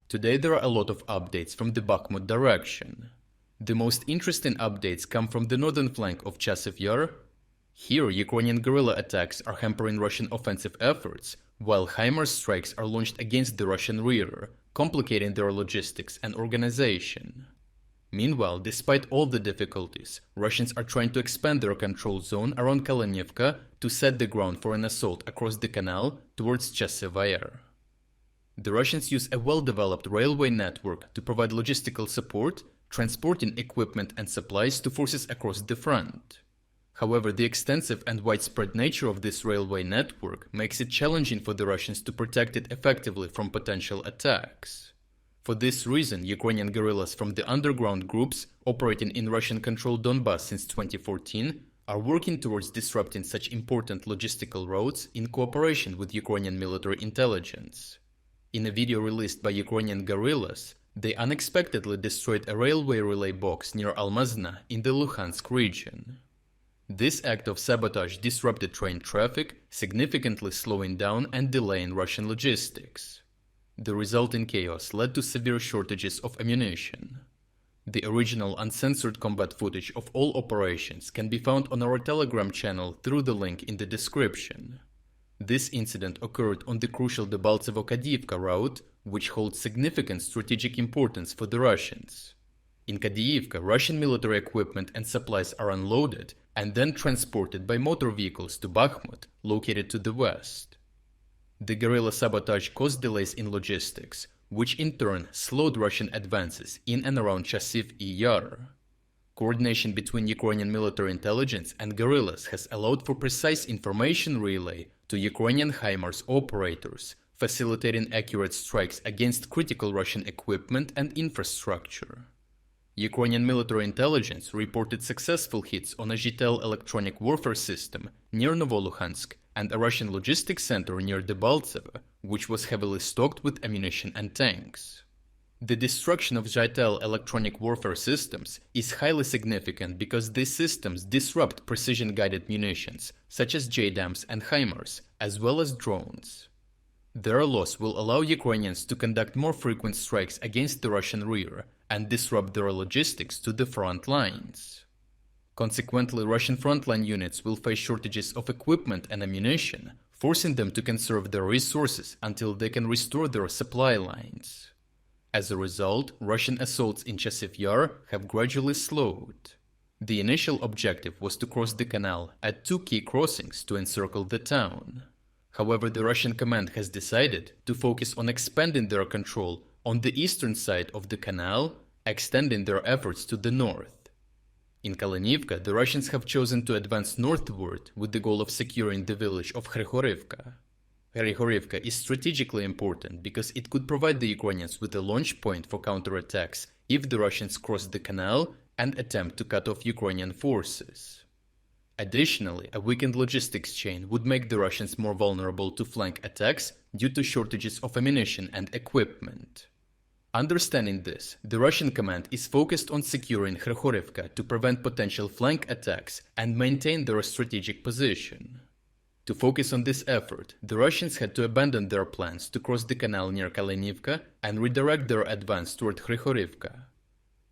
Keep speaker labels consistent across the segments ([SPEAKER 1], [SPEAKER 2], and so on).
[SPEAKER 1] Today there are a lot of updates from the Bakhmut direction. The most interesting updates come from the northern flank of Chasiv Yar. Here, Ukrainian guerrilla attacks are hampering Russian offensive efforts, while HIMARS strikes are launched against the Russian rear, complicating their logistics and organization. Meanwhile, despite all the difficulties, Russians are trying to expand their control zone around Kalinivka to set the ground for an assault across the canal towards Chasiv Yar. The Russians use a well-developed railway network to provide logistical support, transporting equipment and supplies to forces across the front. However, the extensive and widespread nature of this railway network makes it challenging for the Russians to protect it effectively from potential attacks. For this reason, Ukrainian guerrillas from the underground groups operating in Russian-controlled Donbass since 2014 are working towards disrupting such important logistical routes in cooperation with Ukrainian military intelligence. In a video released by Ukrainian guerrillas, they unexpectedly destroyed a railway relay box near Almazna in the Luhansk region. This act of sabotage disrupted train traffic, significantly slowing down and delaying Russian logistics. The resulting chaos led to severe shortages of ammunition. The original uncensored combat footage of all operations can be found on our Telegram channel through the link in the description. This incident occurred on the crucial Debaltsevo-Kadiyivka route, which holds significant strategic importance for the Russians. In Kadiyivka, Russian military equipment and supplies are unloaded and then transported by motor vehicles to Bakhmut, located to the west. The guerrilla sabotage caused delays in logistics, which in turn slowed Russian advances in and around Chasiv Yar. Coordination between Ukrainian military intelligence and guerrillas has allowed for precise information relay to Ukrainian HIMARS operators, facilitating accurate strikes against critical Russian equipment and infrastructure. Ukrainian military intelligence reported successful hits on a Zhitel electronic warfare system near Novoluhansk and a Russian logistics center near Debaltsevo, which was heavily stocked with ammunition and tanks. The destruction of Zhitel electronic warfare systems is highly significant because these systems disrupt precision-guided munitions, such as JDAMs and HIMARS, as well as drones. Their loss will allow Ukrainians to conduct more frequent strikes against the Russian rear and disrupt their logistics to the front lines. Consequently, Russian frontline units will face shortages of equipment and ammunition, forcing them to conserve their resources until they can restore their supply lines. As a result, Russian assaults in Chasiv Yar have gradually slowed. The initial objective was to cross the canal at two key crossings to encircle the town. However, the Russian command has decided to focus on expanding their control on the eastern side of the canal, extending their efforts to the north. In Kalinivka, the Russians have chosen to advance northward with the goal of securing the village of Hryhorivka. Hryhorivka is strategically important because it could provide the Ukrainians with a launch point for counterattacks if the Russians cross the canal and attempt to cut off Ukrainian forces. Additionally, a weakened logistics chain would make the Russians more vulnerable to flank attacks due to shortages of ammunition and equipment. Understanding this, the Russian command is focused on securing Hryhorivka to prevent potential flank attacks and maintain their strategic position. To focus on this effort, the Russians had to abandon their plans to cross the canal near Kalinivka and redirect their advance toward Hryhorivka.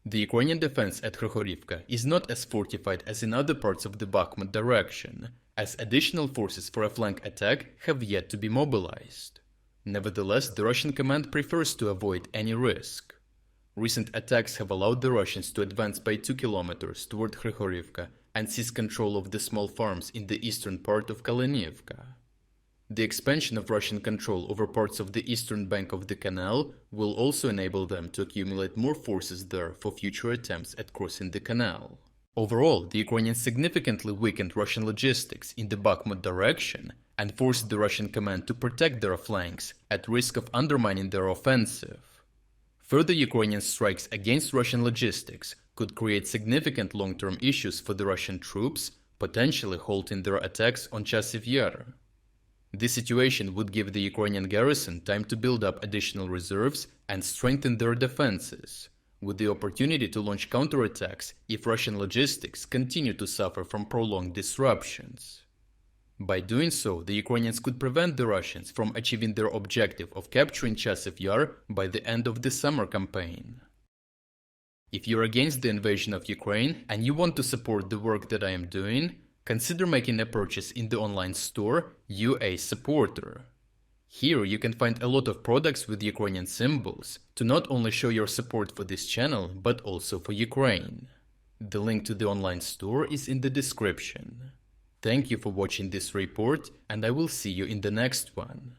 [SPEAKER 1] The Ukrainian defense at Hryhorivka is not as fortified as in other parts of the Bakhmut direction, as additional forces for a flank attack have yet to be mobilized. Nevertheless, the Russian command prefers to avoid any risk. Recent attacks have allowed the Russians to advance by 2 kilometers toward Hryhorivka and seize control of the small farms in the eastern part of Kalinivka. The expansion of Russian control over parts of the eastern bank of the canal will also enable them to accumulate more forces there for future attempts at crossing the canal. Overall, the Ukrainians significantly weakened Russian logistics in the Bakhmut direction and forced the Russian command to protect their flanks at risk of undermining their offensive. Further Ukrainian strikes against Russian logistics could create significant long-term issues for the Russian troops, potentially halting their attacks on Chasiv Yar. This situation would give the Ukrainian garrison time to build up additional reserves and strengthen their defenses, with the opportunity to launch counterattacks if Russian logistics continue to suffer from prolonged disruptions. By doing so, the Ukrainians could prevent the Russians from achieving their objective of capturing Chasiv Yar by the end of the summer campaign. If you're against the invasion of Ukraine and you want to support the work that I am doing, consider making a purchase in the online store UA Supporter. Here you can find a lot of products with Ukrainian symbols to not only show your support for this channel, but also for Ukraine. The link to the online store is in the description. Thank you for watching this report, and I will see you in the next one.